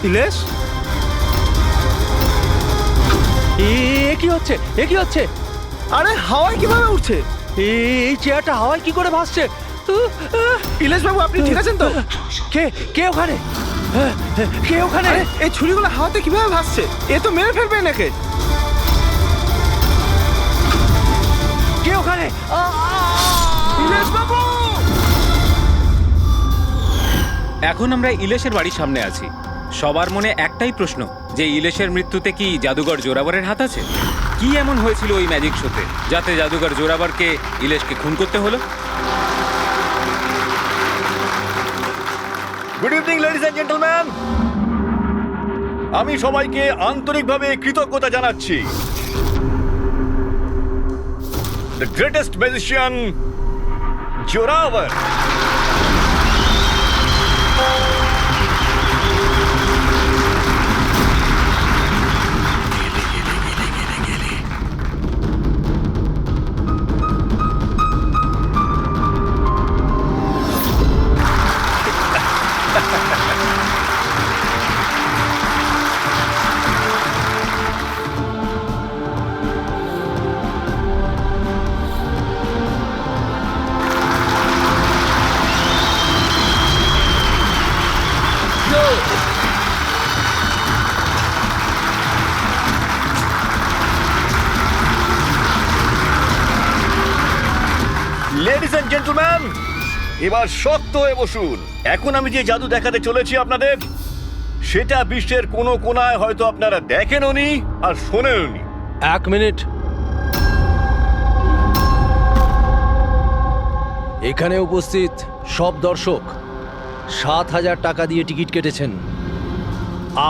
ইলেশ, কি হচ্ছে? কি হচ্ছে? আরে হাওয়ায় কিভাবে উঠছে? এই চেয়ারটা হাওয়ায় কি করে ভাসছে? ইলেশ বাবু, আপনি ঠিক আছেন তো? কে ওখানে? কে ওখানে? আরে এই ছুরিগুলো হাওয়াতে কিভাবে ভাসছে? এ তো মেরে ফেলবে নাকি? কে ওখানে? ইলেশ বাবু! এখন আমরা ইলেশের বাড়ির সামনে আছি। সবার মনে একটাই প্রশ্ন, যে ইলেশের মৃত্যুতে কি জাদুঘর জোরাবরের হাত আছে? কি এমন হয়েছিল ওই ম্যাজিক শোতে যাতে জাদুঘর জোরাবরকে ইলেশকে খুন করতে হলো? Good evening ladies and gentleman, আমি সবাইকে আন্তরিকভাবে কৃতজ্ঞতা জানাচ্ছি। The greatest magician Zorawar ladies and gentleman, এবার শক্ত হয়ে বসুন। এখন আমি যে জাদু দেখাতে চলেছি আপনাদের, সেটা বিশ্বের কোনো কোনায় হয়তো আপনারা দেখেনওনি আর শোনেনওনি। 1 মিনিট। এখানে উপস্থিত সব দর্শক 7,000 টাকা দিয়ে টিকিট কেটেছেন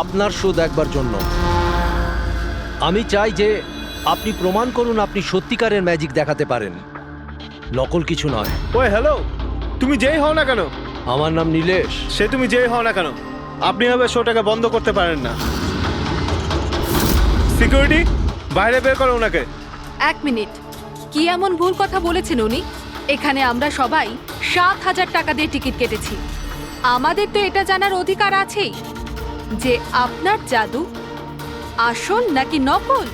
আপনার শো দেখবার জন্য। আমি চাই যে আপনি প্রমাণ করুন আপনি সত্যিকারের ম্যাজিক দেখাতে পারেন, নকল কিছু নয়। ওই হ্যালো, তুমি যেই হও না কেন, আমার নাম নীলেশ। সে তুমি যেই হও না কেন, আপনি এভাবে শোটাকে বন্ধ করতে পারেন না। সিকিউরিটি, বাইরে বের করো ওনাকে। 1 মিনিট। কি এমন ভুল কথা বলেছেন উনি? এখানে আমরা সবাই 7,000 টাকা দিয়ে টিকিট কেটেছি। আমাদের তো এটা জানার অধিকার আছেই যে আপনার জাদু আসল নাকি নকল।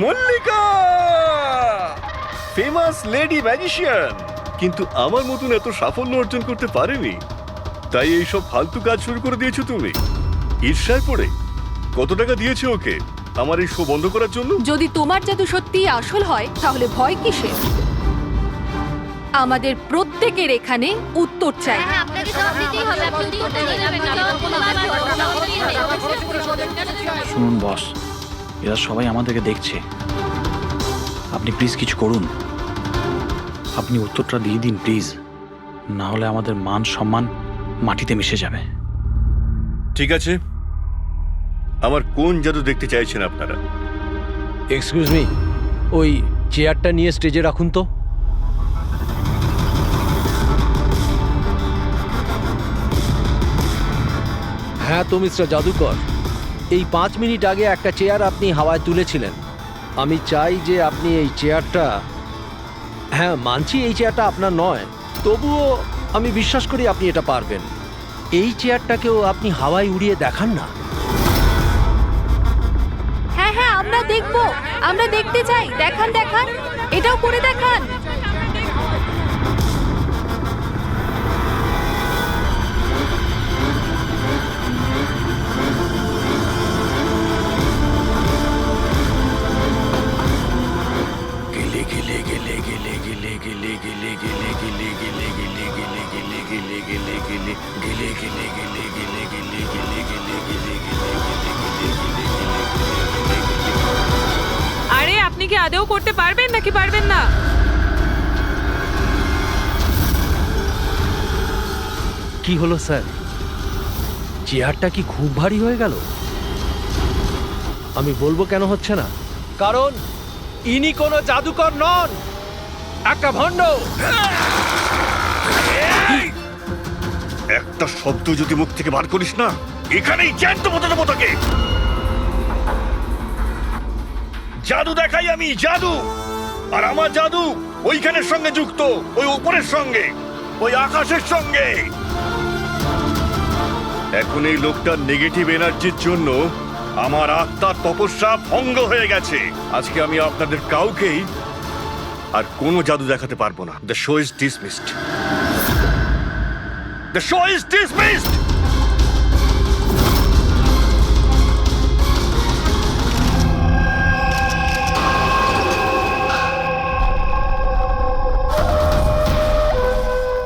মল্লিকা, ফেমাস লেডি ম্যাজিশিয়ান, কিন্তু আমার মতন এত সাফল্য অর্জন করতে পারেনি, তাই এইসব ফালতু কাজ শুরু করে দিয়েছো তুমি। ঈর্ষায় পড়ে কত টাকা দিয়েছো ওকে আমার এই শো বন্ধ করার জন্য? যদি তোমার জাদু সত্যিই আসল হয় তাহলে ভয় কিসের? আমাদের প্রত্যেকের এখানে উত্তর চাই। শুনুন বস, এরা সবাই আমাদেরকে দেখছে। আপনি প্লিজ কিছু করুন, আপনি উত্তরটা দিয়ে দিন প্লিজ, না হলে আমাদের মান সম্মান মাটিতে মিশে যাবে। ঠিক আছে, আমার কোন জাদু দেখতে চাইছেন আপনারা? এক্সকিউজ মি, ওই চেয়ারটা নিয়ে স্টেজে রাখুন তো। হ্যাঁ তো মিস্টার জাদুকর, এই 5 মিনিট আগে একটা চেয়ার আপনি হাওয়ায় তুলেছিলেন। আমি চাই যে আপনি এই চেয়ারটা, হ্যাঁ মানছি এই চেয়ারটা আপনার নয়, তবুও আমি বিশ্বাস করি আপনি এটা পারবেন। এই চেয়ারটাকেও আপনি হাওয়ায় উড়িয়ে দেখান না। হ্যাঁ হ্যাঁ, আমরা দেখবো, আমরা দেখতে চাই। দেখান দেখান, এটাও করে দেখান। আরে আপনি কি আদৌ করতে পারবেন নাকি পারবেন না? কি হলো স্যার, চেয়ারটা কি খুব ভারী হয়ে গেল? আমি বলবো কেন হচ্ছে না, কারণ ইনি কোনো জাদুকর নন, একটা ভণ্ড। একটা শব্দ যদি মুখ থেকে বার করিস না, এখানেই জ্যান্ত মতো দেবো তোকে। জাদু দেখাই আমি, জাদু। আর আমার জাদু ওইখানের সঙ্গে যুক্ত, ওই উপরের সঙ্গে। ওই আকাশের সঙ্গে। এখন এই লোকটার নেগেটিভ এনার্জির জন্য আমার আত্মার তপস্যা ভঙ্গ হয়ে গেছে। আজকে আমি আপনাদের কাউকেই আর কোনো জাদু দেখাতে পারবো না। The show is dismissed. The show is dismissed.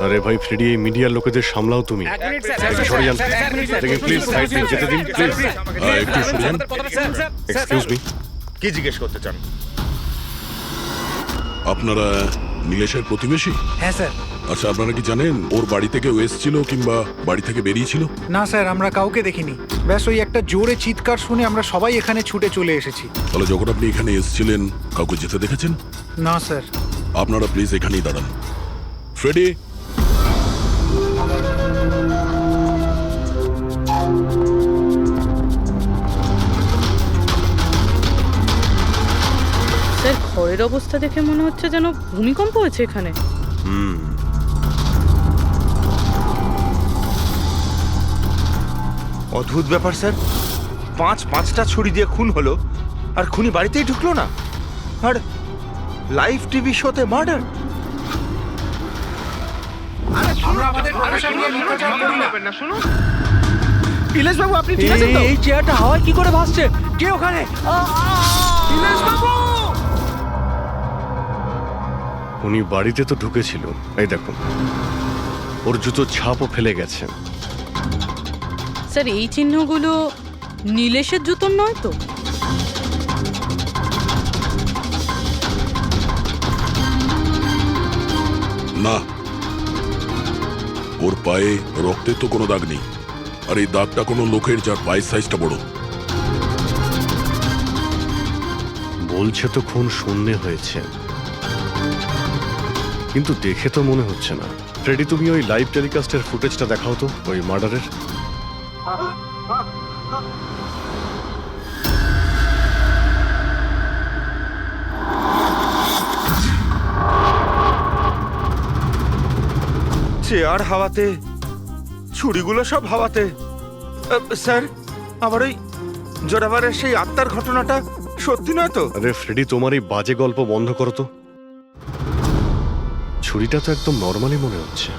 আরে ভাই ফ্রেডি, এই মিডিয়ার লোকেদের সামলাও তুমি। সরে যান প্লিজ, সাইড দিন, যেতে দিন প্লিজ। একটু সরে যান। এক্সকিউজ মি, কি জিজ্ঞেস করতে চান? আপনারা নীলেশের প্রতিবেশী? হ্যাঁ স্যার। আচ্ছা, আপনারা কি জানেন ওর বাড়ি থেকে ও এসেছিল কিংবা বাড়ি থেকে বেরিয়েছিল? না স্যার, আমরা কাউকে দেখিনি। ব্যাস ওই একটা জোরে চিৎকার শুনে আমরা সবাই এখানে ছুটে চলে এসেছি। তাহলে যখন আপনি এখানে এসেছিলেন কাউকে যেতে দেখেছেন? না স্যার। আপনারা প্লিজ এখানেই দাঁড়ান। ফ্রেডি, স্যার ঘরের অবস্থা দেখে মনে হচ্ছে যেন ভূমিকম্প হয়েছে এখানে। অদ্ভুত ব্যাপার স্যার, পাঁচটা ছুরি দিয়ে খুন হলো আর খুনি বাড়িতেই ঢুকলো না। আর লাইভ টিভি শোতে মার্ডার। ইলেশবাবু, আপনি ঠিক আছেন তো? এই চেয়ারটা হাওয়ায় কি করে ভাসছে? কে ওখানে? উনি বাড়িতে তো ঢুকেছিল, এই দেখুন ওর জুতোর ছাপও ফেলে গেছে। স্যার এই চিহ্নগুলো নীলেশের জুতোর নয় তো? না, ওর পায়ে রক্তের তো কোনো দাগ নেই। আর এই দাগটা কোনো লোকের যার পায়ের সাইজটা বড়। বলছে তো খুন শূন্যে হয়েছে, কিন্তু দেখে তো মনে হচ্ছে না। ফ্রেডি, তুমি ওই লাইভ টেলিকাস্টের ফুটেজটা দেখাও তো ওই মার্ডারের। চেয়ার হাওয়াতে, ছুরিগুলো সব হাওয়াতে। স্যার, আবার ওই জোরাবারের সেই আত্মার ঘটনাটা সত্যি নয় তো? আরে ফ্রেডি, তোমার এই বাজে গল্প বন্ধ করো তো। ছুরিটা তো একদম নর্মালি মনে হচ্ছে,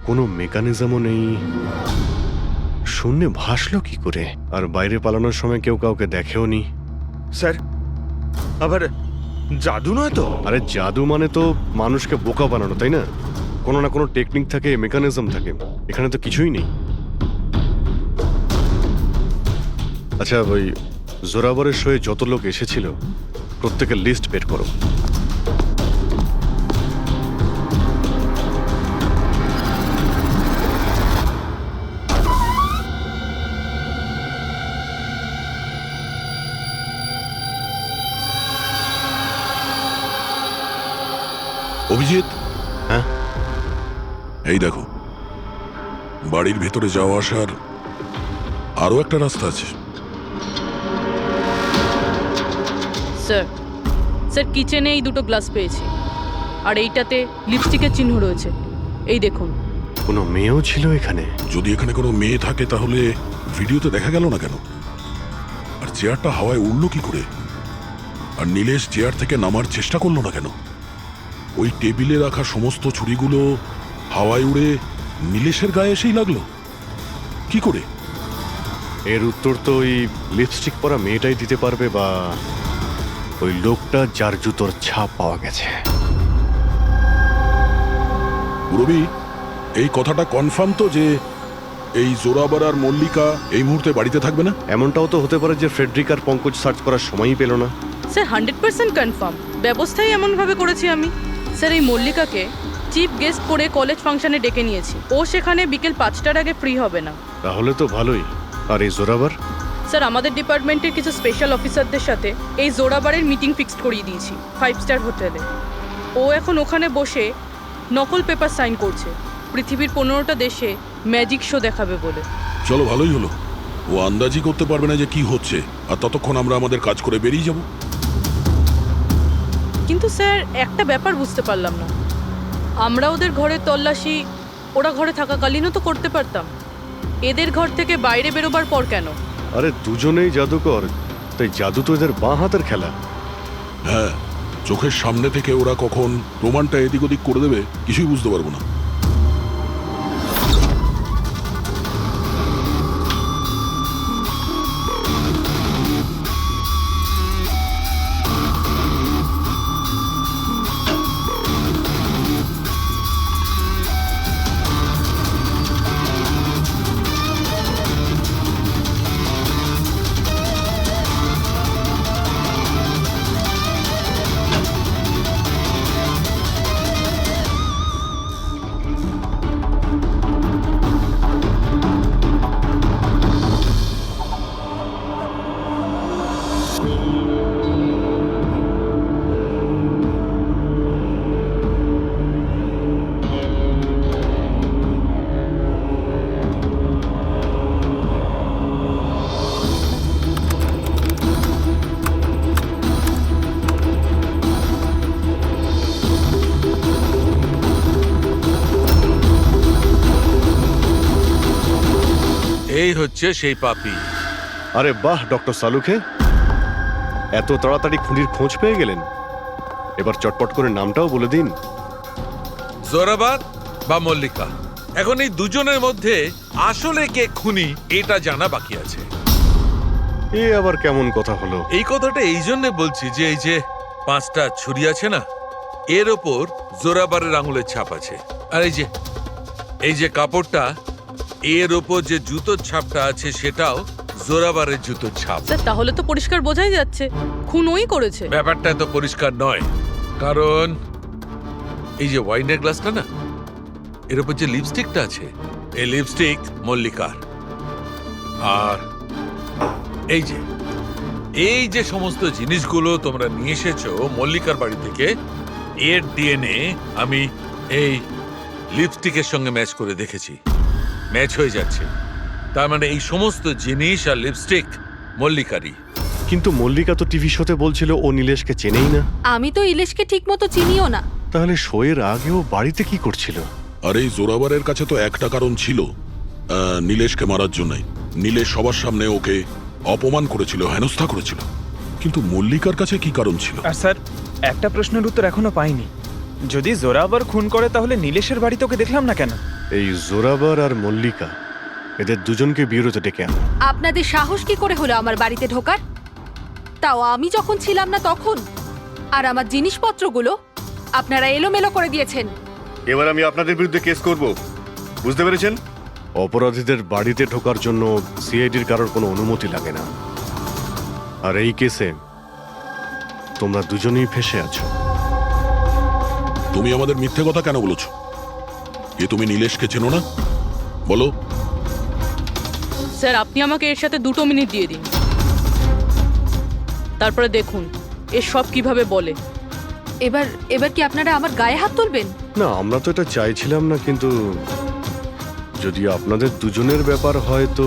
কোনো মেকানিজমও নেই। শূন্যে ভাসলো কি করে? আর বাইরে পালানোর সময় কেউ কাউকে দেখেও নি। স্যার, আবার জাদু নয় তো? আরে জাদু মানে তো মানুষকে বোকা বানানো, তাই না? কোনো না কোনো টেকনিক থাকে, মেকানিজম থাকে। এখানে তো কিছুই নেই। আচ্ছা, ওই জোরাবরের শোয়ে যত লোক এসেছিল প্রত্যেকের লিস্ট বের করো। অভিজিৎ, হ্যাঁ? এই দেখো, বাড়ির ভেতরে যাওয়া আসার আরো একটা রাস্তা আছে। স্যার স্যার কিচেনে এই দুটো গ্লাস পেয়েছি, আর এইটাতে লিপস্টিকের চিহ্ন রয়েছে। এই দেখুন। কোনো মেয়েও ছিল এখানে? যদি এখানে কোনো মেয়ে থাকে তাহলে ভিডিওতে দেখা গেল না কেন? আর চেয়ারটা হাওয়ায় উড়লো কি করে? আর নীলেশ চেয়ার থেকে নামার চেষ্টা করলো না কেন? ওই টেবিলে রাখা সমস্ত ছুরিগুলো হাওয়ায় উড়ে নীলেশের গায়ে এসেই লাগলো কি করে? এর উত্তর তো ওই লিপস্টিক পরা মেয়েটাই দিতে পারবে, বা ওই লোকটা যার জুতোর ছাপ পাওয়া গেছে। রবি, এই কথাটা কনফার্ম তো যে এই জোরাবার আর মল্লিকা এই মুহূর্তে বাড়িতে থাকবে না? এমনটাও তো হতে পারে যে ফ্রেডরিক আর পঙ্কজ সার্চ করার সময়ই পেল না। Sir 100% confirm. ব্যবস্থাই এমনভাবে করেছি আমি। স্যার এই মল্লিকাকে চিফ গেস্ট করে কলেজ ফাংশনে ডেকে নিয়েছি। ও সেখানে বিকেল 5টার আগে ফ্রি হবে না। তাহলে তো ভালোই। আর এই জোরাবার? স্যার আমাদের ডিপার্টমেন্টের কিছু স্পেশাল অফিসারদের সাথে এই জোরাবারের মিটিং ফিক্সড করিয়ে দিয়েছি 5 স্টার হোটেলে। ও এখন ওখানে বসে নকল পেপার সাইন করছে পৃথিবীর 15টা দেশে ম্যাজিক শো দেখাবে বলে। চলো, ভালোই হলো। ও আন্দাজি করতে পারবে না যে কি হচ্ছে, আর ততক্ষণ আমরা আমাদের কাজ করে বেরিয়ে যাব। কিন্তু স্যার একটা ব্যাপার বুঝতে পারলাম না। আমরা ওদের ঘরের তল্লাশি ওরা ঘরে থাকাকালীনও তো করতে পারতাম। এদের ঘর থেকে বাইরে বেরোবার পর কেন? আরে দুজনেই জাদুকর, তাই জাদু তো এদের বাঁ হাতের খেলা। হ্যাঁ, চোখের সামনে থেকে ওরা কখন প্রমাণটা এদিক ওদিক করে দেবে কিছুই বুঝতে পারবো না। এই হচ্ছে সেই পাপি। আরে বাহ ডক্টর সালুখে, এত তাড়াতাড়ি খুনির খোঁজ পেয়ে গেলেন। এবার চটপট করে নামটাও বলে দিন। জোরাবার বা মল্লিকা, এখন এই দুজনের মধ্যে আসলে কে খুনি এটা জানা বাকি আছে। এ আবার কেমন কথা হলো? এই কথাটা এই জন্য বলছি যে এই যে 5টা ছুরি আছে না, এর ওপর জোরাবারের আঙুলের ছাপ আছে। আর এই যে কাপড়টা, এর ওপর যে জুতোর ছাপটা আছে সেটাও জোরাবারের জুতোর ছাপ। স্যার তাহলে তো পরিষ্কার বোঝাই যাচ্ছে খুন ওই করেছে। ব্যাপারটা তো পরিষ্কার নয়, কারণ এই যে ওয়াইনের গ্লাসটা না, এর উপর যে লিপস্টিকটা আছে, এই লিপস্টিক মল্লিকার। আর এই যে সমস্ত জিনিসগুলো তোমরা নিয়ে এসেছো মল্লিকার বাড়ি থেকে, এর ডিএনএ আমি এই লিপস্টিকের সঙ্গে ম্যাচ করে দেখেছি, ম্যাচ হয়ে যাচ্ছে। তার মানে এই সমস্ত জিনিস আর লিপস্টিক মল্লিকারই। কিন্তু মল্লিকা তো টিভি শোতে বলছিল ও নীলেশকে চেনেই না। আমি তো ইলেশকে ঠিক মতো চিনিও না। তাহলে শোয়ের আগেও বাড়িতে কি করছিল? আর এই জোরাবারের কাছে তো একটা কারণ ছিল, নীলেশকে মারার জন্যই। নীলেশ সবার সামনে ওকে অপমান করেছিল, হেনস্থা করেছিল। কিন্তু মল্লিকার কাছে কি কারণ ছিল? আর স্যার, একটা প্রশ্নের উত্তর এখনো পাইনি। যদি জোরাবার খুন করে তাহলে নীলেশের বাড়িতে ওকে দেখলাম না কেন? এই জোরাবার আর মল্লিকা, এদের দুজনকে বিরতে ডেকে আনো। আপনাদের সাহস কি করে হলো আমার বাড়িতে ঢোকার? তাও আমি যখন ছিলাম না তখন। আর আমার জিনিসপত্রগুলো আপনারা এলোমেলো করে দিয়েছেন। এবার আমি আপনাদের বিরুদ্ধে কেস করব, বুঝতে পেরেছেন? অপরাধীদের বাড়িতে ঢোকার জন্য সিআইডির কারোর কোনো অনুমতি লাগে না। আর এই কেসে তোমরা দুজনেই ফেঁসে আছো। তুমি আমাদের মিথ্যে কথা কেন বলেছো? এ তুমি নীলেশকে চেনো না? বলো। স্যার আপনি আমাকে এর সাথে 2 মিনিট দিয়ে দিন, তারপরে দেখুন এর সব কিভাবে বলে। এবার কি আপনারা আমার গায়ে হাত তুলবেন? না, আমরা তো এটা চাইছিলাম না, কিন্তু যদি আপনাদের দুজনের ব্যাপার হয় তো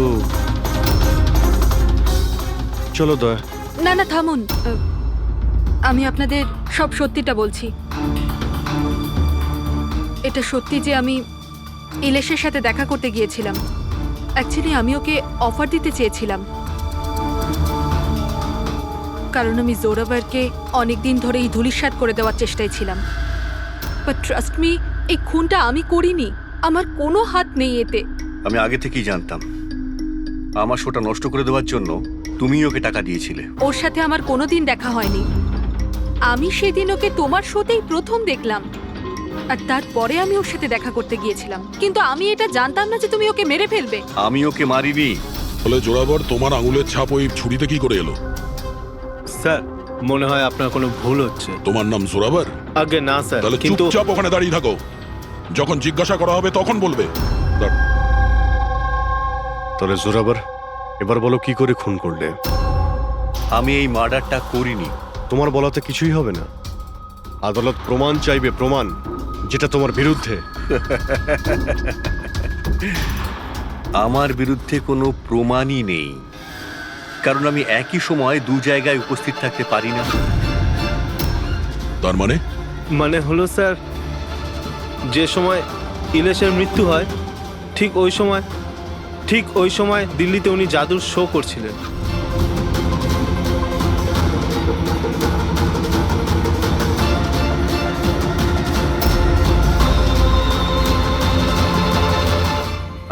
চলো দয়া। না না থামুন, আমি আপনাদের সব সত্যিটা বলছি। এটা সত্যি যে আমি ইলেশের সাথে দেখা করতে গিয়েছিলাম। অ্যাকচুয়ালি আমি ওকে অফার দিতে চেয়েছিলাম, কারণ আমি জোরাবারকে অনেকদিন ধরে এই ধূলিসাৎ করে দেওয়ার চেষ্টায় ছিলাম। বাট ট্রাস্ট মি, এই খুনটা আমি করিনি, আমার কোনো হাত নেই এতে। আমি আগে থেকেই জানতাম আমার শোটা নষ্ট করে দেওয়ার জন্য তুমিই ওকে টাকা দিয়েছিলে। ওর সাথে আমার কোনোদিন দেখা হয়নি। আমি সেদিন ওকে তোমার শোতেই প্রথম দেখলাম, আর তারপরে আমি ওর সাথে দেখা করতে গিয়েছিলাম। কিন্তু আমি এটা জানতাম না যে তুমি ওকে মেরে ফেলবে। আমি ওকে মারিনি। বলে জোরাবার তোমার আঙুলের ছাপ ওই ছুরিতে কি করে এলো? স্যার মনে হয় আপনার কোনো ভুল হচ্ছে। তোমার নাম জোরাবার? আগে না স্যার, তাহলে কিন্তু চুপচাপ ওখানে দাঁড়িয়ে থাকো, যখন জিজ্ঞাসা করা হবে তখন বলবে। তাহলে জোরাবার, এবার বলো কি করে খুন করলে? আমি এই মার্ডারটা করিনি। তোমার বলাতে কিছুই হবে না। আদালত প্রমাণ চাইবে, প্রমাণ যেটা তোমার বিরুদ্ধে। আমার বিরুদ্ধে কোনো প্রমাণই নেই, কারণ আমি একই সময় 2 জায়গায় উপস্থিত থাকতে পারি না। তার মানে হলো স্যার, যে সময় ইলেশের মৃত্যু হয় ঠিক ওই সময় দিল্লিতে উনি জাদুর শো করছিলেন।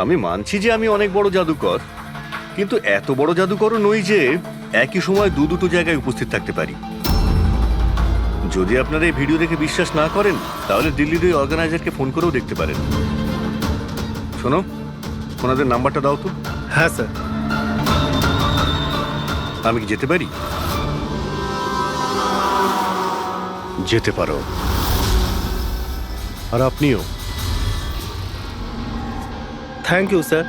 আমি মানছি যে আমি অনেক বড় জাদুকর, কিন্তু এত বড় জাদুকরও নই যে একই সময় দুটো জায়গায় উপস্থিত থাকতে পারি। যদি আপনারা এই ভিডিও দেখে বিশ্বাস না করেন তাহলে দিল্লির ওই অর্গানাইজারকে ফোন করেও দেখতে পারেন। শোনো, ওনাদের নাম্বারটা দাও তো। হ্যাঁ স্যার। আমি কি যেতে পারি? যেতে পারো। আর আপনিও। Thank you sir.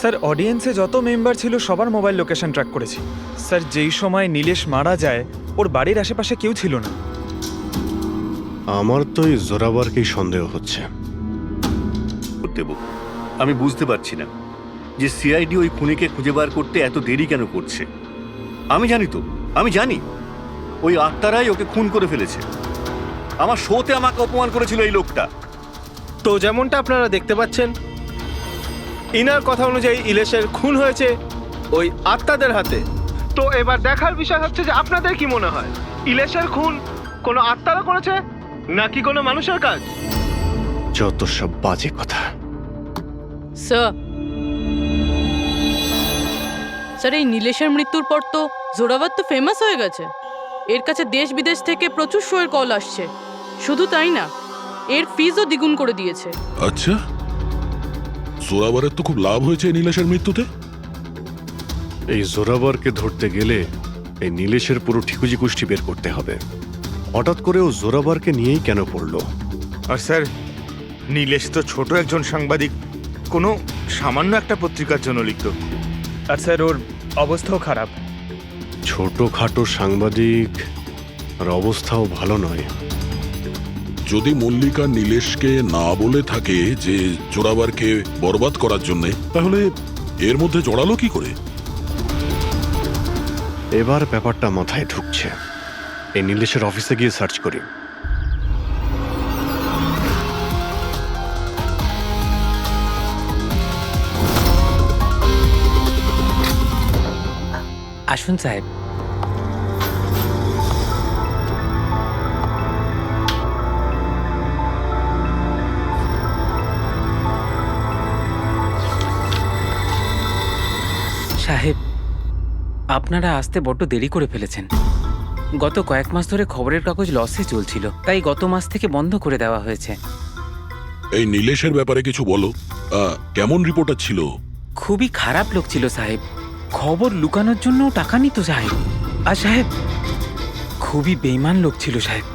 স্যার অডিয়েন্সে যত মেম্বার ছিল সবার মোবাইল লোকেশন ট্র্যাক করেছি। স্যার যেই সময় নীলেশ মারা যায় ওর বাড়ির আশেপাশে কেউ ছিল না। আমার তো এই জোরাবারকেই সন্দেহ হচ্ছে। দেব, আমি বুঝতে পারছি না যে সিআইডি ওই খুনিকে খুঁজে বার করতে এত দেরি কেন করছে। আমি জানি ওই আত্মারাই ওকে খুন করে ফেলেছে। আমার শোতে আমাকে অপমান করেছিল এই লোকটা। তো যেমনটা আপনারা দেখতে পাচ্ছেন, ইনার কথা অনুযায়ী ইলেশের খুন হয়েছে ওই আত্মাদের হাতে। তো এবার দেখার বিষয় হচ্ছে যে আপনাদের কি মনে হয়, ইলেশের খুন কোনো আত্মারা করেছে নাকি কোনো মানুষের কাজ? যত সব বাজে কথা। স্যার এই নীলেশের মৃত্যুর পর তো জোরাবার তো ফেমাস হয়ে গেছে। এর কাছে দেশ বিদেশ থেকে প্রচুর শোয়ের কল আসছে। শুধু তাই না, এর ফিজও দ্বিগুণ করে দিয়েছে। আচ্ছা, জোরাবারের তো খুব লাভ হয়েছে এই নীলেশের মৃত্যুতে। এই জোরাবারকে ধরতে গেলে এই নীলেশের পুরো ঠিকুজি কুষ্টি বের করতে হবে। হঠাৎ করে ও জোরাবারকে নিয়েই কেন পড়লো? আর স্যার, নীলেশ তো ছোট একজন সাংবাদিক, কোনো সামান্য একটা পত্রিকার জন্য লিখত। আর স্যার ওর অবস্থাও খারাপ। ছোটখাটো সাংবাদিক আর অবস্থাও ভালো নয়। যদি মল্লিকা নীলেশকে না বলে থাকে যে জোরাবারকে বরবাদ করার জন্য, তাহলে এর মধ্যে জড়ালো কি করে? এবার ব্যাপারটা মাথায় ঢুকছে। এই নীলেশের অফিসে গিয়ে সার্চ করি। আসুন সাহেব। সাহেব, আপনারা আসতে বড্ড দেরি করে ফেলেছেন। গত কয়েক মাস ধরে খবরের কাগজ লসে চলছিল, তাই গত মাস থেকে বন্ধ করে দেওয়া হয়েছে। এই নীলেশের ব্যাপারে কিছু বলো। কেমন রিপোর্টার ছিল? খুবই খারাপ লোক ছিল সাহেব। খবর লুকানোর জন্য টাকা নিত সাহেব। আর সাহেব, খুবই বেইমান লোক ছিল সাহেব।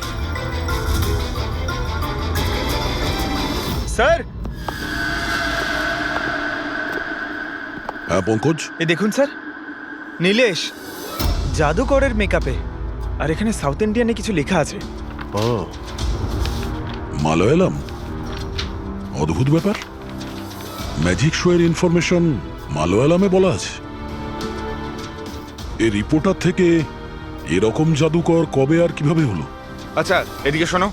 স্যার, হ্যাঁ পঙ্কজ, এ দেখুন স্যার, নীলেশ জাদুকরের মেকআপে, আর এখানে সাউথ ইন্ডিয়ানে কিছু লেখা আছে। ও, মালয়ালাম। অদ্ভুত ব্যাপার, ম্যাজিক শো এর ইনফরমেশন মালয়ালামে বলা আছে। এই রিপোর্টার থেকে এরকম জাদুকর কবে আর কিভাবে হলো? আচ্ছা, এদিকে শোনো।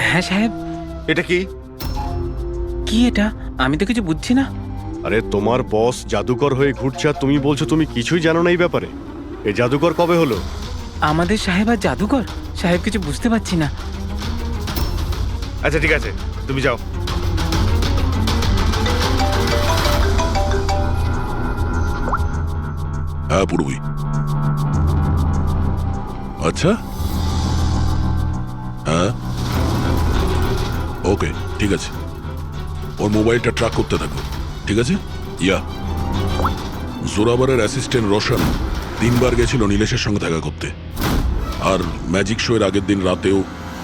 হ্যাঁ সাহেব। এটা কি? কি এটা? আমি তো কিছু বুঝছি না। আরে তোমার বস জাদুকর হয়ে ঘুরছে আর তুমি বলছো তুমি কিছুই জানো না এই ব্যাপারে। এই জাদুকর কবে হলো? আমাদের সাহেব আর জাদুকর? সাহেব কিছু বুঝতে পারছি না। আচ্ছা ঠিক আছে, তুমি যাও। হ্যাঁ পূর্বী। আচ্ছা, হ্যাঁ ওকে, ঠিক আছে। ওর মোবাইলটা ট্র্যাক করতে থাকো, ঠিক আছে? ইয়া, জোরাবারের অ্যাসিস্ট্যান্ট রোশন 3 বার গেছিল নীলেশের সঙ্গে দেখা করতে। আর ম্যাজিক শো এর আগের দিন রাতেও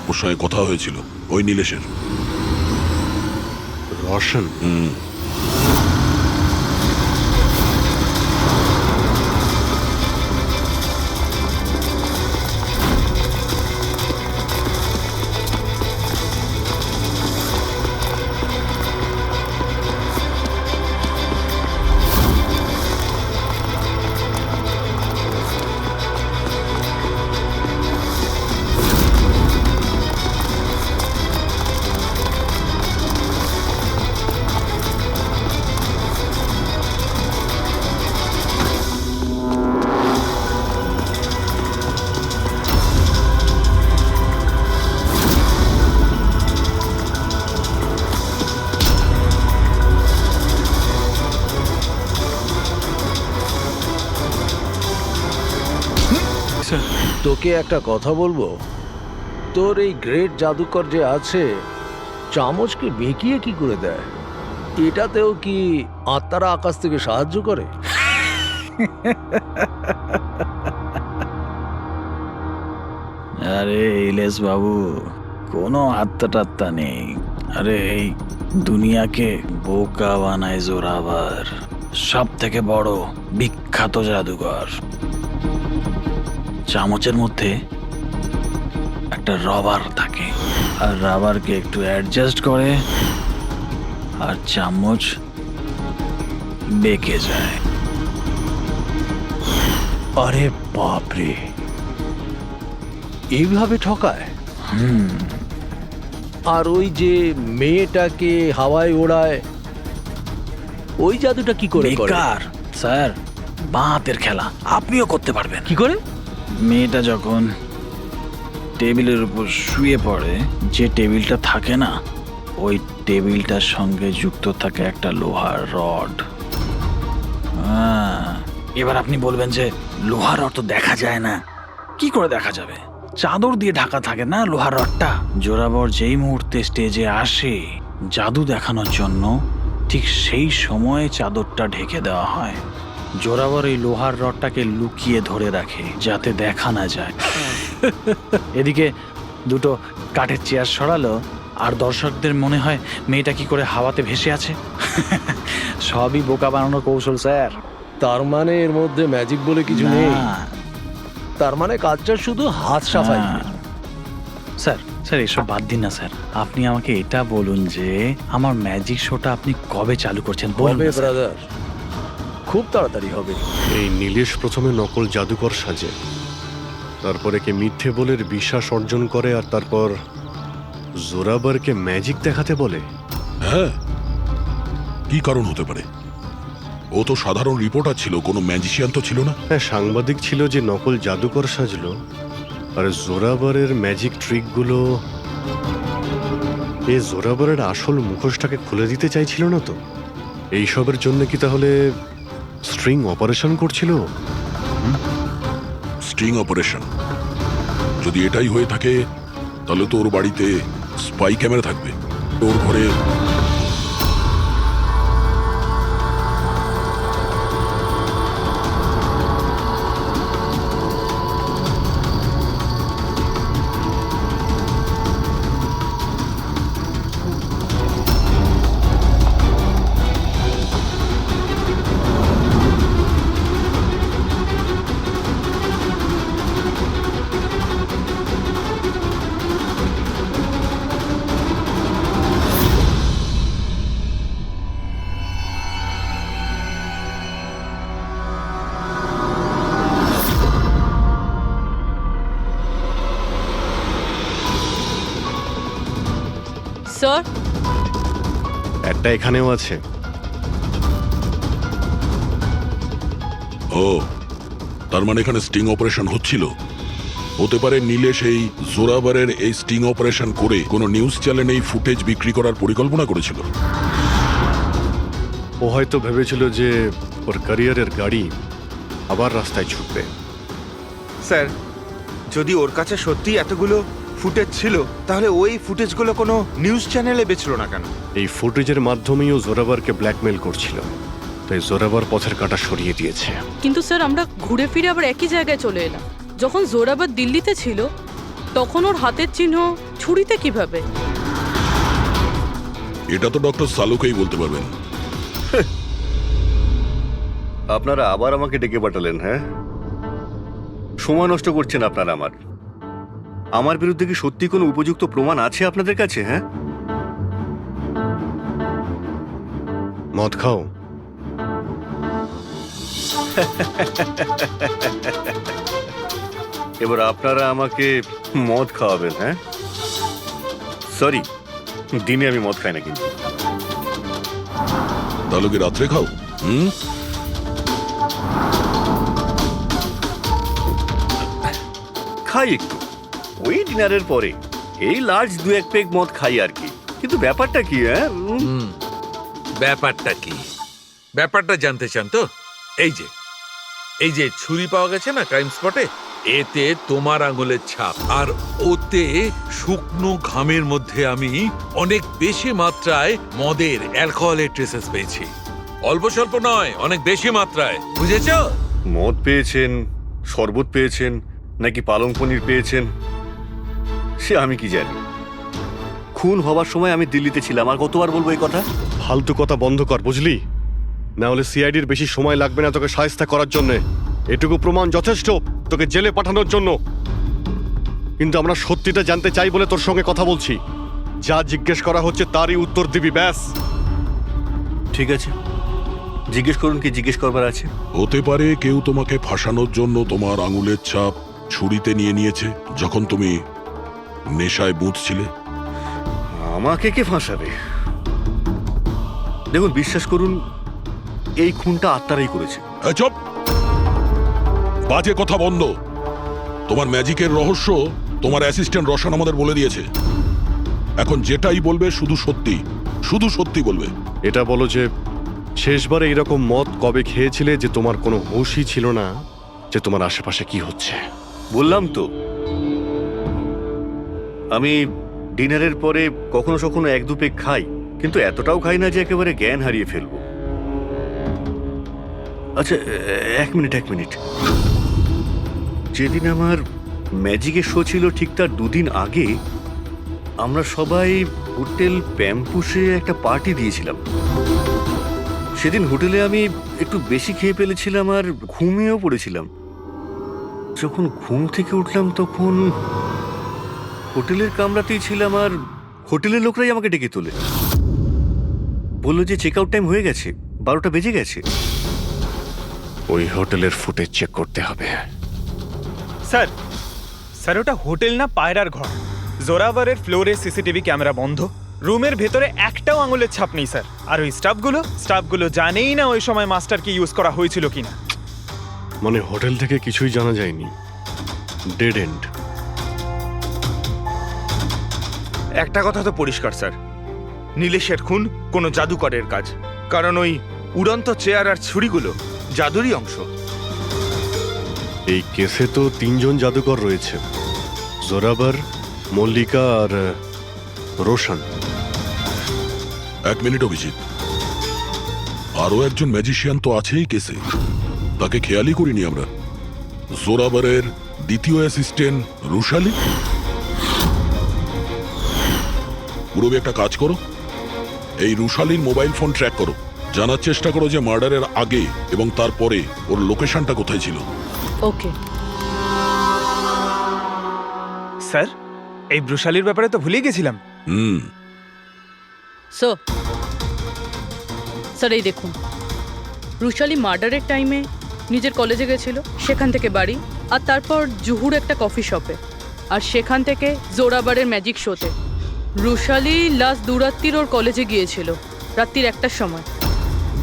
ওর সঙ্গে কথা হয়েছিল ওই নীলেশের। রোশন? তোকে একটা কথা বলবো, তোর এই গ্রেট জাদুকর যে আছে চামচকে বেঁকিয়ে কি করে দেয়? এটাতেও কি আত্মারা আকাশ থেকে সাহায্য করে? আরে ইলেশ বাবু, কোনো আত্মা টাত্তা নেই। আরে এই দুনিয়াকে বোকা বানায় জোরাবার, সব থেকে বড় বিখ্যাত জাদুঘর। চামচের মধ্যে একটা রবার থাকে, আর রাবারকে একটু অ্যাডজাস্ট করে আর চামচ বেঁকে যায়। আরে বাপরে, এইভাবে ঠকায়? আর ওই যে মেয়েটাকে হাওয়ায় ওড়ায়, ওই জাদুটা কি করে করে? বেকার স্যার, বাঁতের খেলা। আপনিও করতে পারবেন। কি করে? মেয়েটা যখন টেবিলের উপর শুয়ে পড়ে, যে টেবিলটা থাকে না, ওই টেবিলটার সঙ্গে যুক্ত থাকে একটা লোহার রড। এবার আপনি বলবেন যে লোহার রড তো দেখা যায় না। কি করে দেখা যাবে? চাদর দিয়ে ঢাকা থাকে না লোহার রডটা। জোরাবর যেই মুহূর্তে স্টেজে আসে জাদু দেখানোর জন্য, ঠিক সেই সময়ে চাদরটা ঢেকে দেওয়া হয়। জোরাবর এই লোহার রডটাকে লুকিয়ে ধরে রাখে যাতে দেখা না যায়। এদিকে দুটো কাঠের চেয়ার সরালো, আর দর্শকদের মনে হয় মেয়েটা কি করে হাওয়াতে ভেসে আছে। সবই বোকা বানানোর কৌশল স্যার। তার মানে এর মধ্যে ম্যাজিক বলে কিছু নেই? না। তার মানে কাজটা শুধু হাত সাফাই। স্যার স্যার এসব বাদ দিন না স্যার। আপনি আমাকে এটা বলুন যে আমার ম্যাজিক শোটা আপনি কবে চালু করছেন? বলুন হবে না, স্যার। ব্রাদার, খুব তাড়াতাড়ি হবে। এই নীলেশ প্রথমে নকল জাদুকর সাজে, তারপরে কে মিথ্যে বলে বিশ্বাস অর্জন করে, আর তারপর জোরাবারকে ম্যাজিক দেখাতে বলে। হ্যাঁ, কি কারণ হতে পারে? ও তো সাধারণ রিপোর্টার ছিল, কোনো ম্যাজিশিয়ান তো ছিল না। হ্যাঁ, সাংবাদিক ছিল যে নকল জাদুকর সাজলো, আর জোরাবারের ম্যাজিক ট্রিকগুলো এই জোরাবারের আসল মুখোশটাকে খুলে দিতে চাইছিল না তো? এইসবের জন্য কি তাহলে স্ট্রিং অপারেশন করছিল? স্ট্রিং অপারেশন যদি এটাই হয়ে থাকে, তাহলে তো ওর বাড়িতে স্পাই ক্যামেরা থাকবে। ওর ঘরে স্যার, একটা এখানেও আছে। ও, তার মানে এখানে স্টিং অপারেশন হচ্ছিল। হতে পারে নীলেশ এই জোরাবারের এই স্টিং অপারেশন করে কোনো নিউজ চ্যানেলে এই ফুটেজ বিক্রি করার পরিকল্পনা করেছিল। ও হয়তো ভেবেছিল যে ওর ক্যারিয়ারের গাড়ি আবার রাস্তায় ছুটবে। স্যার, যদি ওর কাছে সত্যি এতগুলো ফুটেজ ছিল, তাহলে ওই ফুটেজগুলো কোনো নিউজ চ্যানেলে বেচলো না কেন? এই ফুটেজের মাধ্যমেই ও জোরাবারকে ব্ল্যাকমেল করছিল, তাই জোরাবার পথের কাঁটা সরিয়ে দিয়েছে। কিন্তু স্যার আমরা ঘুরে ফিরে আবার একই জায়গায় চলে এলাম। যখন জোরাবার দিল্লিতে ছিল, তখন ওর হাতের চিহ্ন ছুরিতে কিভাবে? এটা তো ডক্টর সালুকেই বলতে পারবেন। আপনারা আবার আমাকে ডেকে পাঠালেন? হ্যাঁ, সময় নষ্ট করছেন আপনারা। আমার বিরুদ্ধে কি সত্যি কোনো উপযুক্ত প্রমাণ আছে আপনাদের কাছে? হ্যাঁ, মদ খাও। এবার আপনারা আমাকে মদ খাওয়াবেন? হ্যাঁ, সরি, দিনে আমি মদ খাই না। কিন্তু তাহলে কি রাত্রে খাও? খাই একটু, ওই ডিনারের পরে এই লার্জ 2-1 পেগ মদ খাই আর কি। কিন্তু ব্যাপারটা কি? হ্যাঁ, ব্যাপারটা কি? ব্যাপারটা জানতে চান তো? এই যে ছুরি পাওয়া গেছে না ক্রাইম স্পটে, এতে তোমার আঙুলের ছাপ, আর ওতে শুকনো ঘামের মধ্যে আমি অনেক বেশি মাত্রায় মদের, অ্যালকোহলের ট্রেসেস পেয়েছি। অল্প স্বল্প নয়, অনেক বেশি মাত্রায়, বুঝেছো? মদ পেয়েছেন, শরবত পেয়েছেন, নাকি পালং পনির পেয়েছেন সে আমি কি জানি। খুন হবার সময় আমি দিল্লিতে ছিলাম, আর কতবার বলবো এই কথা? ফালতু কথা বন্ধ কর, বুঝলি? না হলে সিআইডির বেশি সময় লাগবে না তোকে শায়েস্তা করার জন্য। এটুকু প্রমাণ যথেষ্ট তোকে জেলে পাঠানোর জন্য। কিন্তু আমরা সত্যিটা জানতে চাই বলে তোর সঙ্গে কথা বলছি। যা জিজ্ঞেস করা হচ্ছে তারই উত্তর দিবি, ব্যাস। ঠিক আছে, জিজ্ঞেস করুন কি জিজ্ঞেস করবার আছে। হতে পারে কেউ তোমাকে ফাঁসানোর জন্য তোমার আঙুলের ছাপ ছুরিতে নিয়ে নিয়েছে যখন তুমি নেশায় বুঝছিলে। আমাকে কে ফাঁসাবে? দেখুন, বিশ্বাস করুন, এই খুনটা আত্মারাই করেছে। চুপ! বাজে কথা বন্ধ। তোমার ম্যাজিকের রহস্য তোমার অ্যাসিস্ট্যান্ট রশন আমাদের বলে দিয়েছে। এখন যেটাই বলবে শুধু সত্যি, শুধু সত্যি বলবে। এটা বলো যে শেষবারে এরকম মদ কবে খেয়েছিলে যে তোমার কোনো হুঁশই ছিল না যে তোমার আশেপাশে কি হচ্ছে? বললাম তো, আমি ডিনারের পরে কখনো কখনো এক দু পেগ খাই, কিন্তু এতটাও খাই না যে একেবারে জ্ঞান হারিয়ে ফেলবো। আচ্ছা, এক মিনিট। যেদিন আমার ম্যাজিকের শো ছিল ঠিক তার দুদিন আগে আমরা সবাই হোটেল প্যাম্পুসে একটা পার্টি দিয়েছিলাম। সেদিন হোটেলে আমি একটু বেশি খেয়ে ফেলেছিলাম আর ঘুমিয়েও পড়েছিলাম। যখন ঘুম থেকে উঠলাম তখন হোটেলের কামরাতেই ছিলাম, আর হোটেলের লোকরাই আমাকে ডেকে তোলে। বললো যে চেক আউট টাইম হয়ে গেছে, 12টা বেজে গেছে। ওই হোটেলের ফুটেজ চেক করতে হবে। স্যার, স্যার ওটা হোটেল না, পায়রার ঘর। জোরাভারের ফ্লোরে সিসিটিভি ক্যামেরা বন্ধ, রুমের ভেতরে একটাও আঙুলের ছাপ নেই স্যার। আর ওই স্টাফগুলো জানেই না ওই সময় মাস্টারকে ইউজ করা হয়েছিল কিনা। মানে হোটেল থেকে কিছুই জানা যায়নি, ডেড এন্ড। একটা কথা তো পরিষ্কার স্যার, নীলেশের খুন কোনো জাদুকরের কাজ, কারণ ওই উড়ন্ত চেয়ার আর ছুরিগুলো জাদুরই অংশ। এই কেসে তো 3 জন জাদুকর রয়েছে, জোরাবার, মল্লিকা আর রোশন। 1 মিনিট অভিজিৎ, আরো একজন ম্যাজিশিয়ান তো আছেই কেসে, তাকে খেয়ালই করিনি আমরা। জোরাবারের দ্বিতীয় অ্যাসিস্ট্যান্ট রুশালি। পুরবি একটা কাজ করো, এই রুশালির মোবাইল ফোন ট্র্যাক করো, জানার চেষ্টা করো যে মার্ডারের আগে এবং তারপরে ওর লোকেশনটা কোথায় ছিল। ওকে স্যার, এই ব্রুশালির ব্যাপারে তো ভুলেই গেছিলাম। স্যার এই দেখুন, রুশালি মার্ডারের টাইমে নিজের কলেজে গেছিল, সেখান থেকে বাড়ি, আর তারপর জুহুর একটা কফি শপে, আর সেখান থেকে জোরাবারের ম্যাজিক শোতে। রুশালি লাস্ট দুরাত্রির ওর কলেজে গিয়েছিল রাত্রির 1টার সময়।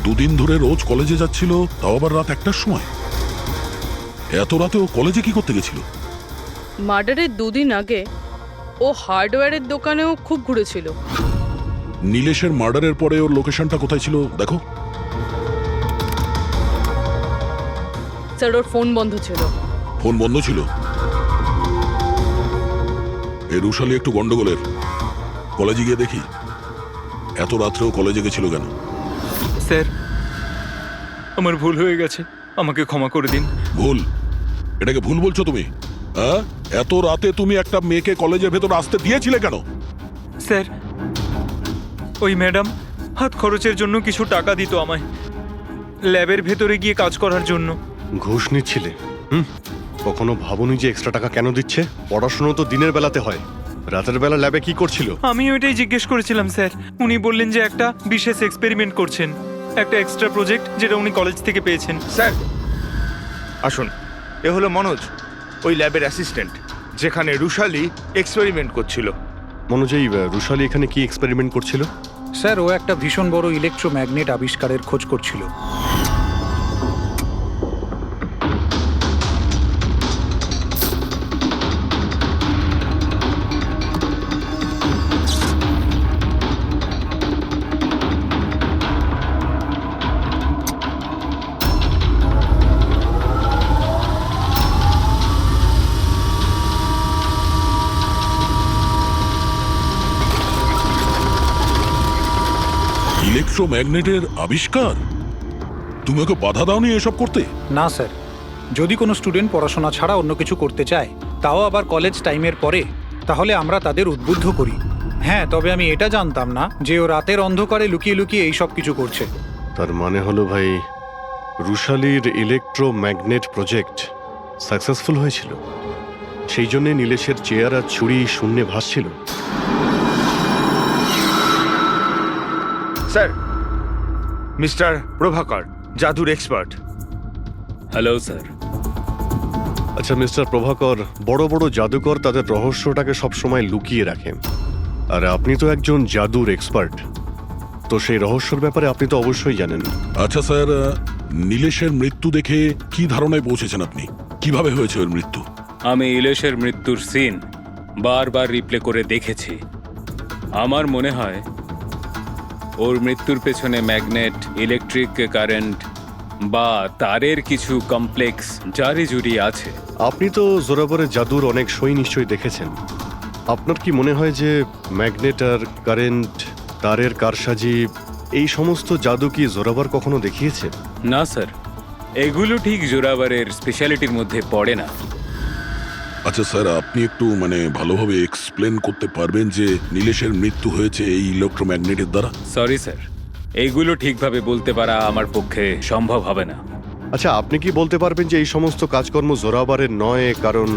2 দিন ধরে রোজ কলেজে যাচ্ছিল, তাও আবার রাত 1টার সময়। এত রাতে ও কলেজে কি করতে গেছিল? মার্ডারের 2 দিন আগে ও হার্ডওয়্যারের দোকানেও খুব ঘুরেছিল। নীলেশের মার্ডারের পরে ওর লোকেশনটা কোথায় ছিল দেখো। স্যার ওর ফোন বন্ধ ছিল। ফোন বন্ধ ছিল? এই রুশালি একটু গন্ডগোলের, কলেজে গিয়ে দেখি। এত রাত্রেও কলেজে গেছিল কেন? স্যার, আমার ভুল হয়ে গেছে, আমাকে ক্ষমা করে দিন। ভুল? এটাকে ভুল বলছো তুমি? হ্যাঁ, এত রাতে তুমি একটা মেয়েকে কলেজের ভেতর আসতে দিয়েছিলে কেন? স্যার, ওই ম্যাডাম হাত খরচের জন্য কিছু টাকা দিত আমায়, ল্যাবের ভেতরে গিয়ে কাজ করার জন্য। ঘুষ নিচ্ছিলে? কখনো ভাবনি যে এক্সট্রা টাকা কেন দিচ্ছে? পড়াশোনা তো দিনের বেলাতে হয়, রাতের বেলা ল্যাবে কি করছিল? আমি ওইটাই জিজ্ঞেস করেছিলাম স্যার। উনি বললেন যে একটা বিশেষ এক্সপেরিমেন্ট করছেন, একটা এক্সট্রা প্রজেক্ট যেটা উনি কলেজ থেকে পেয়েছেন। স্যার আসুন, এ হলো মনোজ, ওই ল্যাবের অ্যাসিস্ট্যান্ট, যেখানে রুশালি এক্সপেরিমেন্ট করছিল। মনোজ, এই রুশালি এখানে কি এক্সপেরিমেন্ট করছিল? স্যার, ও একটা ভীষণ বড় ইলেকট্রোম্যাগনেট আবিষ্কারের খোঁজ করছিল। ইলেকট্রোম্যাগনেটের আবিষ্কার? তুমি ওকে বাধা দাওনি এসব করতে? না স্যার, যদি কোনো স্টুডেন্ট পড়াশোনা ছাড়া অন্য কিছু করতে চায়, তাও আবার কলেজ টাইমের পরে, তাহলে আমরা তাদের উদ্বুদ্ধ করি। হ্যাঁ, তবে আমি এটা জানতাম না যে ও রাতের অন্ধকারে লুকিয়ে লুকিয়ে এই সব কিছু করছে। তার মানে হলো ভাই, রুশালির ইলেকট্রোম্যাগনেট প্রজেক্ট সাকসেসফুল হয়েছিল, সেই জন্যে নীলেশের চেয়ার আর ছুরি শূন্যে ভাসছিল। স্যার, মিস্টার প্রভাকর, জাদুর এক্সপার্ট। Hello sir. আচ্ছা মিস্টার প্রভাকর, বড় বড় জাদুকর তাদের রহস্যটাকে সবসময় লুকিয়ে রাখেন, আর আপনি তো একজন জাদুর এক্সপার্ট, তো সেই রহস্যর ব্যাপারে আপনি তো অবশ্যই জানেন। আচ্ছা স্যার, নীলেশের মৃত্যু দেখে কি ধারণায় পৌঁছেছেন আপনি? কিভাবে হয়েছে ওর মৃত্যু? আমি ইলেশের মৃত্যুর সিন বারবার রিপ্লে করে দেখেছি। আমার মনে হয় ওর মৃত্যুর পেছনে ম্যাগনেট, ইলেকট্রিক কারেন্ট বা তারের কিছু কমপ্লেক্স জারি জুড়ি আছে। আপনি তো জোরাবরের জাদুর অনেক সই নিশ্চয়ই দেখেছেন। আপনার কি মনে হয় যে ম্যাগনেট আর কারেন্ট, তারের কারসাজি, এই সমস্ত জাদু কি জোরাবার কখনো দেখিয়েছে? না স্যার, এগুলো ঠিক জোরাবারের স্পেশালিটির মধ্যে পড়ে না। আচ্ছা স্যার, আপনি একটু ভালোভাবে এক্সপ্লেন করতে পারবেন যে নীলেশের মৃত্যু হয়েছে এই ইলেকট্রোম্যাগনেটের দ্বারা? সরি স্যার, এইগুলো ঠিকভাবে বলতে পারা আমার পক্ষে সম্ভব হবে না। আচ্ছা, আপনি কি বলতে পারবেন যে এই সমস্ত কাজকর্ম জোরাবারের নয়, কারণ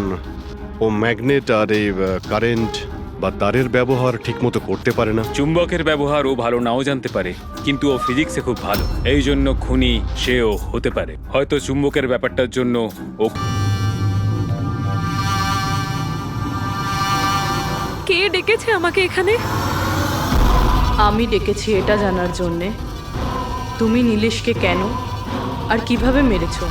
ও ম্যাগনেট আর এই কারেন্ট বা তারের ব্যবহার ঠিকমতো করতে পারে না? চুম্বকের ব্যবহার ও ভালো নাও জানতে পারে, কিন্তু ও ফিজিক্সে খুব ভালো, এই জন্য খুনি সেও হতে পারে। হয়তো চুম্বকের ব্যাপারটার জন্য ও। কে ডেকেছে আমাকে এখানে? আমি ডেকেছি এটা জানার জন্যে তুমি নীলেশকে কেন আর কিভাবে মেরেছো।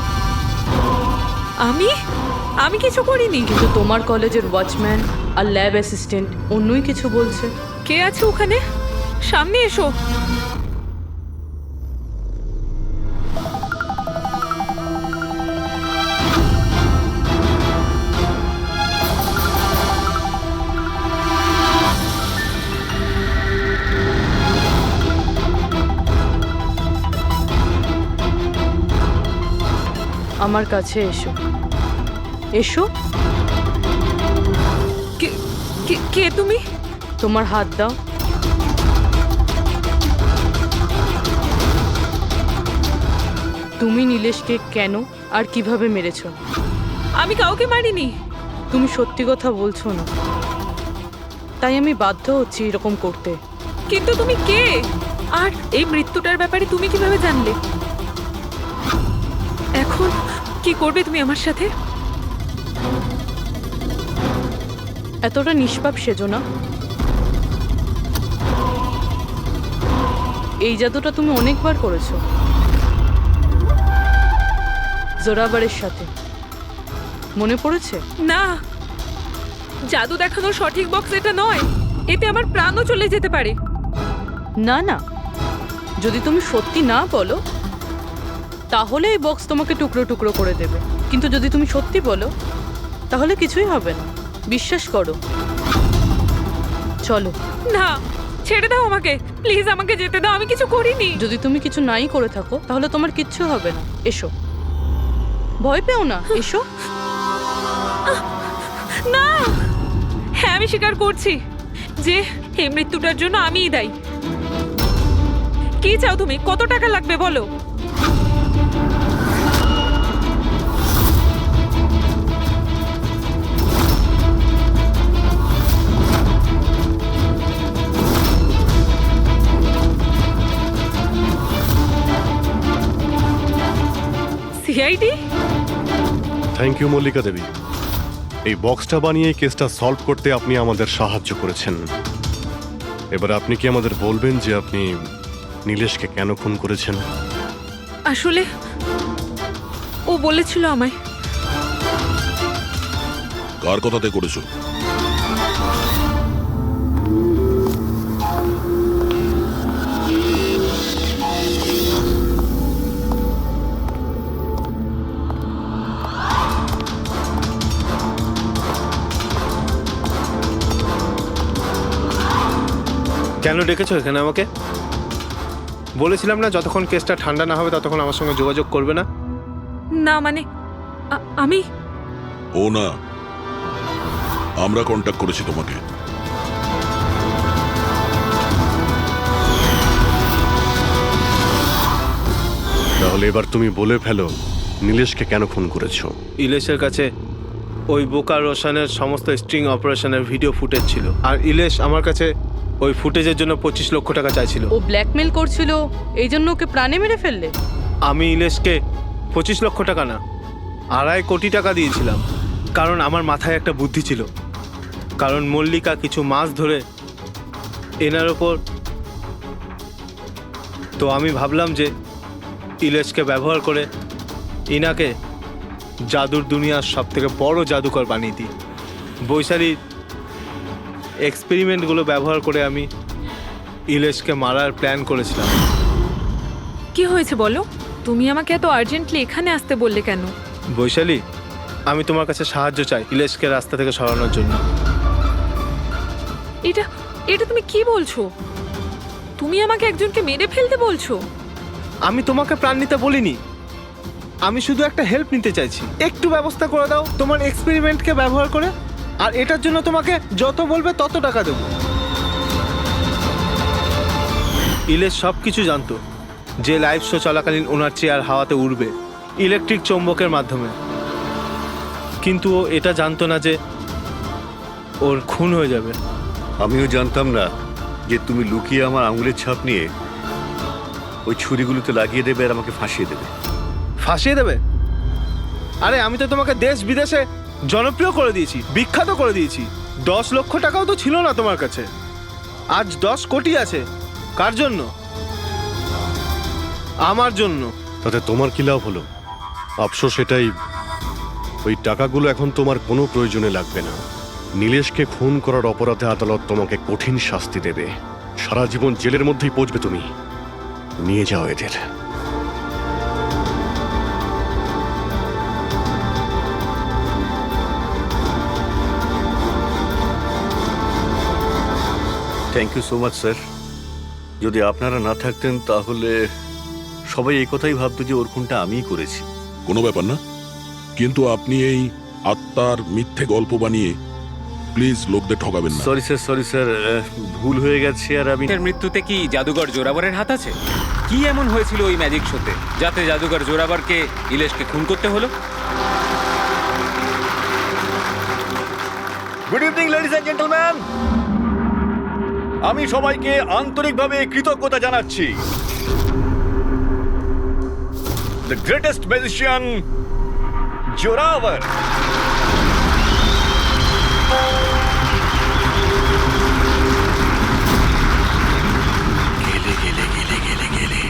আমি কিছু করিনি। কিন্তু তোমার কলেজের ওয়াচম্যান আর ল্যাব অ্যাসিস্ট্যান্ট অন্যই কিছু বলছে। কে আছে ওখানে? সামনে এসো। আমার কাছে এসো। এসো। কে তুমি? তোমার হাত দাও। তুমি নীলেশকে কেন আর কিভাবে মেরেছো? আমি কাউকে মারিনি। তুমি সত্যি কথা বলছো না, তাই আমি বাধ্য হচ্ছি এরকম করতে। কিন্তু তুমি কে? আর এই মৃত্যুটার ব্যাপারে তুমি কিভাবে জানলে? এখন কি করবে তুমি আমার সাথে? এতটা নিষ্পাপ সেজো না। এই জাদুটা তুমি অনেকবার করেছো জোরাবারের সাথে, মনে পড়েছে? না, জাদু দেখানোর সঠিক বক্স এটা নয়, এতে আমার প্রাণও চলে যেতে পারে। না না, যদি তুমি সত্যি না বলো তাহলে এই বক্স তোমাকে টুকরো টুকরো করে দেবে, কিন্তু যদি তুমি সত্যি বলো তাহলে কিছুই হবে না। বিশ্বাস করো। চলো। না, ছেড়ে দাও আমাকে, প্লিজ আমাকে যেতে দাও, আমি কিছু করিনি। যদি তুমি কিছু নাই করে থাকো তাহলে তোমার কিচ্ছু হবে না। এসো, ভয় পেও না, এসো। না, হ্যাঁ আমি স্বীকার করছি যে এই মৃত্যুটার জন্য আমিই দায়ী। কি চাও তুমি? কত টাকা লাগবে বলো? সিআইডি? থ্যাংক ইউ মল্লিকা দেবী। এই বক্সটা বানিয়ে কেসটা সলভ করতে আপনি আমাদের সাহায্য করেছেন। এবার আপনি কি আমাদের বলবেন যে আপনি নীলেশকে কেন খুন করেছেন? আসলে ও বলেছিল আমায়। কার কথাতে করেছো? কেন ডেকেছো এখানে আমাকে? বলেছিলাম না যতক্ষণ কেসটা ঠান্ডা না হবে ততক্ষণ আমার সঙ্গে যোগাযোগ করবে না। না মানে আমি ও না, আমরা কন্ট্যাক্ট করেছি তোমাকে। তাহলে এবার তুমি বলে ফেলো নীলেশকে কেন খুন করেছো? ইলেশের কাছে ওই বোকা রোশনের সমস্ত স্ট্রিং অপারেশনের ভিডিও ফুটেজ ছিল, আর ইলেশ আমার কাছে ওই ফুটেজের জন্য 25 লক্ষ টাকা চাইছিল। ও ব্ল্যাকমেল করছিল, এই জন্য ওকে প্রাণে মেরে ফেললে? আমি ইলেশকে 25 লক্ষ টাকা না, 2.5 কোটি টাকা দিয়েছিলাম, কারণ আমার মাথায় একটা বুদ্ধি ছিল। কারণ মল্লিকা কিছু মাস ধরে এনার ওপর, তো আমি ভাবলাম যে ইলেশকে ব্যবহার করে ইনাকে জাদুর দুনিয়ার সব থেকে বড় জাদুকর বানিয়ে দিই। বৈশালীর এক্সপেরিমেন্টগুলো ব্যবহার করে আমি ইলেশকে মারার প্ল্যান করেছিলাম। কি হয়েছে বলো? তুমি আমাকে এত আর্জেন্টলি এখানে আসতে বললে কেন? বৈশালী, আমি তোমার কাছে সাহায্য চাই ইলেশকে রাস্তা থেকে সরানোর জন্য। এটা এটা তুমি কি বলছো? তুমি আমাকে একজনকে মেরে ফেলতে বলছো? আমি তোমাকে প্রাণ নিতে বলিনি, আমি শুধু একটা হেল্প নিতে চাইছি। একটু ব্যবস্থা করে দাও তোমার এক্সপেরিমেন্টকে ব্যবহার করে, আর এটার জন্য তোমাকে যত বলবে তত টাকা দেবো। ইলেশ সব কিছু জানতো যে লাইভ শো চলাকালীন ওনার চেয়ার হাওয়াতে উড়বে ইলেকট্রিক চৌম্বকের মাধ্যমে, কিন্তু ও এটা জানতো না যে ওর খুন হয়ে যাবে। আমিও জানতাম না যে তুমি লুকিয়ে আমার আঙুলের ছাপ নিয়ে ওই ছুরিগুলোতে লাগিয়ে দেবে আর আমাকে ফাঁসিয়ে দেবে। ফাঁসিয়ে দেবে? আরে আমি তো তোমাকে দেশ বিদেশে জনপ্রিয় করে দিয়েছি, বিখ্যাত করে দিয়েছি। 10 লক্ষ টাকাও তো ছিল না তোমার কাছে, আজ 10 কোটি আছে। কার জন্য? আমার জন্য। তাতে তোমার কি লাভ হলো? আফসোস এটাই, ওই টাকাগুলো এখন তোমার কোনো প্রয়োজনে লাগবে না। নীলেশকে খুন করার অপরাধে আদালত তোমাকে কঠিন শাস্তি দেবে, সারা জীবন জেলের মধ্যেই পচবে তুমি। নিয়ে যাও এদের। Thank you so much sir. যদি আপনারা না থাকতেন তাহলে সবাই এই কথাই ভাবতো যে ওর খুনটা আমিই করেছি। কোনো ব্যাপার না, কিন্তু আপনি এই আত্মার মিথ্যে গল্প বানিয়ে প্লিজ লোকদের ঠকাবেন না। সরি স্যার, ভুল হয়ে গেছে। আর আমি এর মৃত্যুতে কি জাদুকর জোরাবরের হাত আছে? কি এমন হয়েছিল ওই ম্যাজিক শোতে যাতে জাদুকর জোরাবরকে ইলেশকে খুন করতে হলো? Good evening ladies and gentleman, আমি সবাইকে আন্তরিকভাবে কৃতজ্ঞতা জানাচ্ছি। দ্য গ্রেটেস্ট ম্যাজিশিয়ান জোরাবর গেলে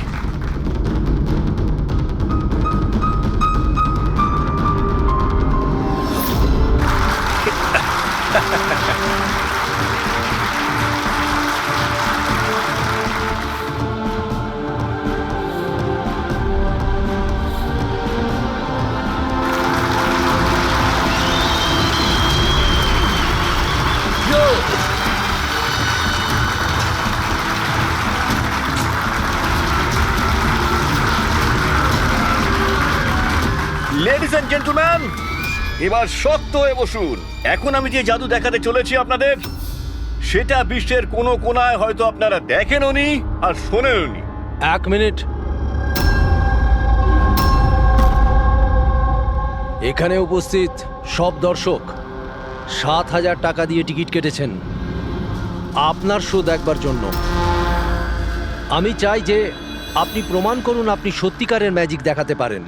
লেডিজ এন্ড জেন্টলম্যান, এবার শক্ত হয়ে বসুন। এখন আমি যে জাদু দেখাতে চলেছি আপনাদের, সেটা বিশ্বের কোনো কোনায় হয়তো আপনারা দেখেনওনি আর শোনেনওনি। 1 মিনিট। এখানে উপস্থিত সব দর্শক 7,000 টাকা দিয়ে টিকিট কেটেছেন আপনার শো দেখবার জন্য। আমি চাই যে আপনি প্রমাণ করুন আপনি সত্যিকারের ম্যাজিক দেখাতে পারেন,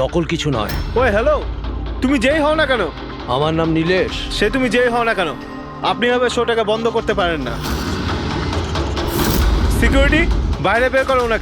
নকল কিছু নয়। ওই হ্যালো, তুমি যেই হও না কেন, আমার নাম নীলেশ। সে তুমি যেই হও না কেন, আপনি এভাবে শোটাকে বন্ধ করতে পারেন না। সিকিউরিটি, বাইরে বের করো ওনাকে।